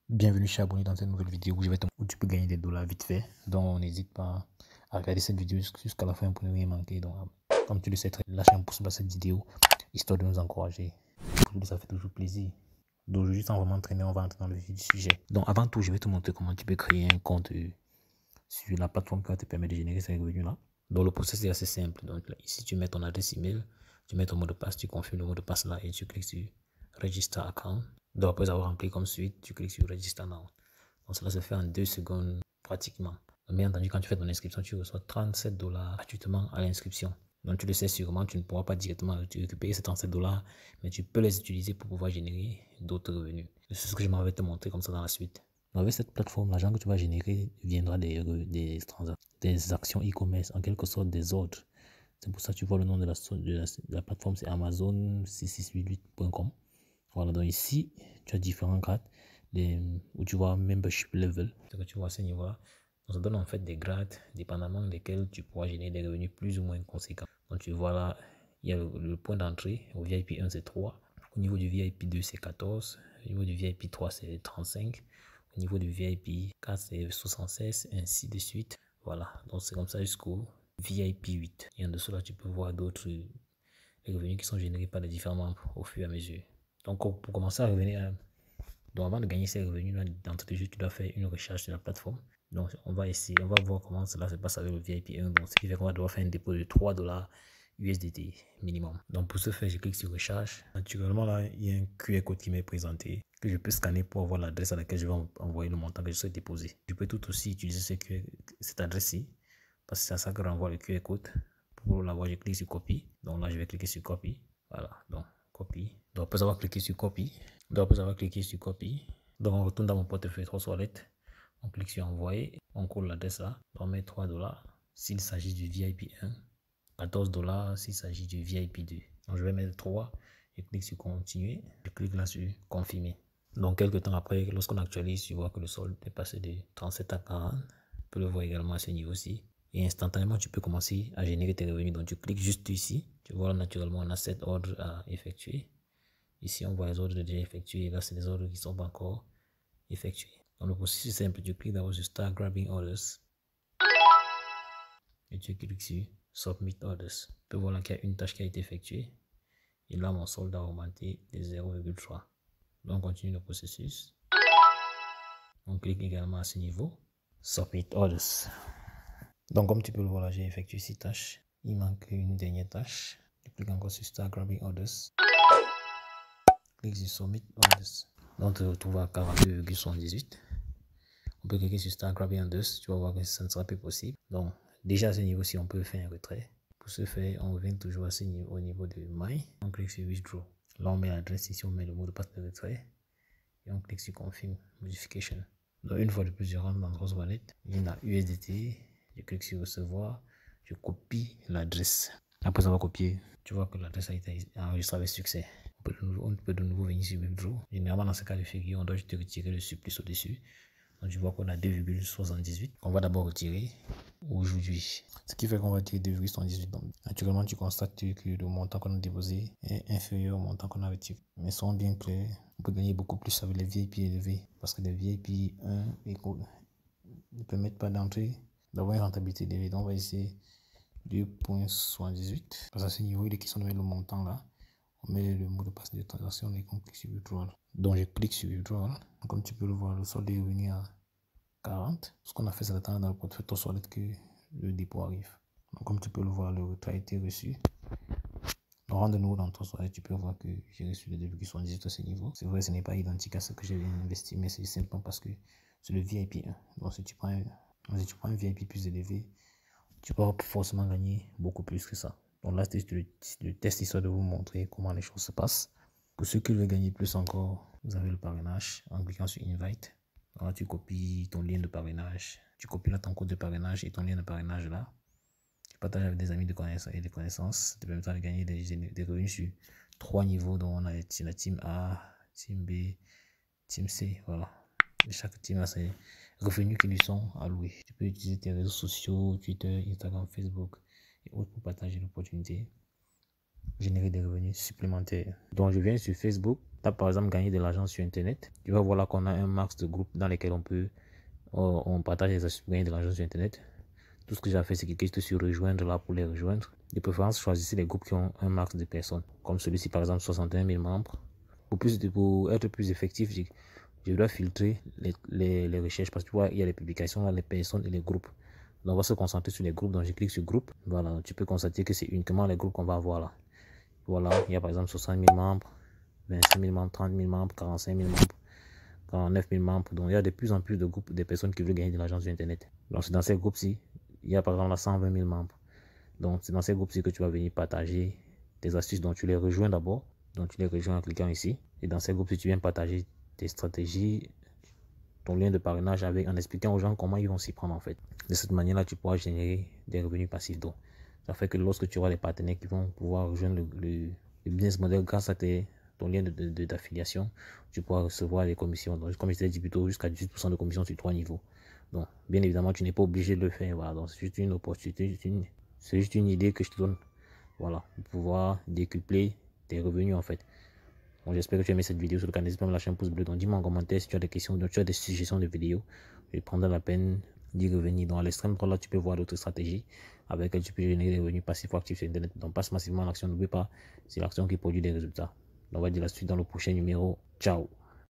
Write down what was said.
Bienvenue chez Abonné dans cette nouvelle vidéo où tu peux gagner des dollars vite fait. Donc n'hésite pas à regarder cette vidéo jusqu'à la fin pour ne rien manquer. Donc comme tu le sais, lâche un pouce à cette vidéo histoire de nous encourager. Ça fait toujours plaisir. Donc aujourd'hui sans vraiment traîner, on va entrer dans le vif du sujet. Donc avant tout, je vais te montrer comment tu peux créer un compte sur la plateforme qui va te permettre de générer ces revenus là. Donc le processus est assez simple. Donc là, ici tu mets ton adresse email, tu mets ton mot de passe, tu confirmes le mot de passe là et tu cliques sur Register Account. Donc après avoir rempli comme suite, tu cliques sur Register Now. Donc cela se fait en 2 secondes pratiquement. Donc, bien entendu, quand tu fais ton inscription, tu reçois 37 dollars gratuitement à l'inscription. Donc tu le sais sûrement, tu ne pourras pas directement récupérer ces 37 dollars, mais tu peux les utiliser pour pouvoir générer d'autres revenus. C'est ce que je m'en vais te montrer comme ça dans la suite. Donc, avec cette plateforme, l'argent que tu vas générer viendra des actions e-commerce, en quelque sorte des ordres. C'est pour ça que tu vois le nom de la plateforme, c'est Amazon6688.com. Voilà, donc ici, tu as différents grades où tu vois membership level. Ce que tu vois à ce niveau-là, on se donne en fait des grades dépendamment desquels tu pourras générer des revenus plus ou moins conséquents. Donc tu vois là, il y a le point d'entrée. Au VIP 1, c'est 3. Au niveau du VIP 2, c'est 14. Au niveau du VIP 3, c'est 35. Au niveau du VIP 4, c'est 76, ainsi de suite. Voilà, donc c'est comme ça jusqu'au VIP 8. Et en dessous là, tu peux voir d'autres revenus qui sont générés par les différents membres au fur et à mesure. Donc pour commencer à revenir, donc avant de gagner ces revenus d'entrée de jeu, tu dois faire une recherche sur la plateforme. Donc on va essayer, on va voir comment cela se passe avec le VIP 1. Donc ce qui fait qu'on va devoir faire un dépôt de 3 dollars USDT minimum. Donc pour ce faire, je clique sur recharge. Naturellement là, il y a un QR code qui m'est présenté que je peux scanner pour avoir l'adresse à laquelle je vais envoyer le montant que je souhaite déposer. Je peux tout aussi utiliser cette adresse-ci parce que c'est à ça que renvoie le QR code. Pour l'avoir, je clique sur copie. Donc là, je vais cliquer sur copie. Voilà, donc copie. Donc après avoir cliqué sur copie, donc on retourne dans mon portefeuille 3 Wallet. On clique sur envoyer, on colle l'adresse là, on met 3 dollars s'il s'agit du VIP 1, 14 dollars s'il s'agit du VIP 2. Donc je vais mettre 3, je clique sur continuer, je clique là sur confirmer. Donc quelques temps après, lorsqu'on actualise, tu vois que le solde est passé de 37 à 40. Tu peux le voir également à ce niveau-ci. Et instantanément, tu peux commencer à générer tes revenus. Donc tu cliques juste ici. Tu vois naturellement, on a 7 ordres à effectuer. Ici, on voit les ordres déjà effectués. Là, c'est les ordres qui ne sont pas encore effectués. Donc le processus est simple. Tu cliques d'abord sur Start Grabbing Orders. Et tu cliques sur Submit Orders. Tu peux voir là qu'il y a une tâche qui a été effectuée. Et là, mon solde a augmenté de 0,3. Donc on continue le processus. On clique également à ce niveau. Submit Orders. Donc comme tu peux le voir là, j'ai effectué 6 tâches. Il manque une dernière tâche. Je clique encore sur Start Grabbing Orders. Clique sur Submit Orders. Donc on te retrouve à 42,78. On peut cliquer sur Start Grabbing Orders. Tu vas voir que ça ne sera plus possible. Donc déjà à ce niveau-ci, on peut faire un retrait. Pour ce faire, on revient toujours à ce niveau, au niveau de My. On clique sur Withdraw. Là, on met l'adresse ici, on met le mot de passe de retrait. Et on clique sur Confirm Modification. Donc une fois de plus, je rentre dans Trust Wallet. Il y a USDT. Je clique sur recevoir, je copie l'adresse. Après avoir copié, tu vois que l'adresse a été enregistrée avec succès. On peut de nouveau venir sur Withdraw. Généralement, dans ce cas de figure, on doit juste retirer le surplus au-dessus. Donc, tu vois qu'on a 2,78. On va d'abord retirer aujourd'hui. Ce qui fait qu'on va retirer 2,78. Donc, naturellement, tu constates que le montant qu'on a déposé est inférieur au montant qu'on a retiré. Mais soyons bien clairs, on peut gagner beaucoup plus avec les VIP élevés. Parce que les VIP 1 ne permettent pas d'entrer d'avoir une rentabilité élevée. Donc on va essayer 2,78. Parce qu'à ce niveau, il est question de mettre le montant là. On met le mot de passe de transaction et on clique sur Withdrawal. Donc je clique sur Withdrawal. Comme tu peux le voir, le solde est revenu à 40. Ce qu'on a fait, c'est d'attendre dans le portefeuille ton solde que le dépôt arrive. Donc comme tu peux le voir, le retrait a été reçu. Donc rentre de nouveau dans ton solde, tu peux voir que j'ai reçu les 2,78 à ce niveau. C'est vrai, ce n'est pas identique à ce que j'avais investi, mais c'est simplement parce que c'est le VIP 1. Donc si tu prends un VIP plus élevé, tu peux forcément gagner beaucoup plus que ça. Donc là, c'est le test histoire de vous montrer comment les choses se passent. Pour ceux qui veulent gagner plus encore, vous avez le parrainage en cliquant sur Invite. Donc là, tu copies ton lien de parrainage. Tu copies là ton code de parrainage et ton lien de parrainage là. Tu partages avec des amis de connaissances et des connaissances. Ça te permettra de gagner des revenus sur 3 niveaux. Donc on a la team A, team B, team C. Voilà. Et chaque team a ses revenus qui lui sont alloués. Tu peux utiliser tes réseaux sociaux, Twitter, Instagram, Facebook et autres pour partager l'opportunité, générer des revenus supplémentaires. Donc je viens sur Facebook, tu as par exemple gagné de l'argent sur Internet. Tu vas voir là qu'on a un max de groupes dans lesquels on partage les astuces pour gagner de l'argent sur Internet. Tout ce que j'ai fait, c'est cliquer juste sur rejoindre là pour les rejoindre. De préférence, choisissez les groupes qui ont un max de personnes. Comme celui-ci, par exemple, 61 000 membres. Pour être plus effectif, je dois filtrer les recherches parce que tu vois, il y a les publications, là, les personnes et les groupes. Donc, on va se concentrer sur les groupes. Donc, je clique sur groupe. Voilà, tu peux constater que c'est uniquement les groupes qu'on va avoir là. Voilà, il y a par exemple 60 000 membres, 25 000 membres, 30 000 membres, 45 000 membres, 49 000 membres. Donc, il y a de plus en plus de groupes de personnes qui veulent gagner de l'argent sur Internet. Donc, c'est dans ces groupes-ci, il y a par exemple là 120 000 membres. Donc, c'est dans ces groupes-ci que tu vas venir partager tes astuces. Donc, tu les rejoins d'abord. Donc, tu les rejoins en cliquant ici. Et dans ces groupes-ci, tu viens partager tes stratégies, ton lien de parrainage en expliquant aux gens comment ils vont s'y prendre en fait. De cette manière-là, tu pourras générer des revenus passifs. Donc, ça fait que lorsque tu auras des partenaires qui vont pouvoir rejoindre le business model grâce à ton lien d'affiliation, tu pourras recevoir des commissions. Donc, comme je t'ai dit plus tôt, jusqu'à 18% de commission sur 3 niveaux. Donc, bien évidemment, tu n'es pas obligé de le faire. Voilà. Donc, c'est juste une opportunité, c'est juste une idée que je te donne. Voilà, pour pouvoir décupler tes revenus en fait. Bon, j'espère que tu as aimé cette vidéo sur le canal. N'hésite pas à me lâcher un pouce bleu. Donc, dis-moi en commentaire si tu as des questions, si tu as des suggestions de vidéos. Je prendrai la peine d'y revenir. Donc, à l'extrême droite, là, tu peux voir d'autres stratégies avec lesquelles tu peux générer des revenus passifs ou actifs sur Internet. Donc, passe massivement à l'action. N'oublie pas, c'est l'action qui produit des résultats. Donc, on va dire la suite dans le prochain numéro. Ciao!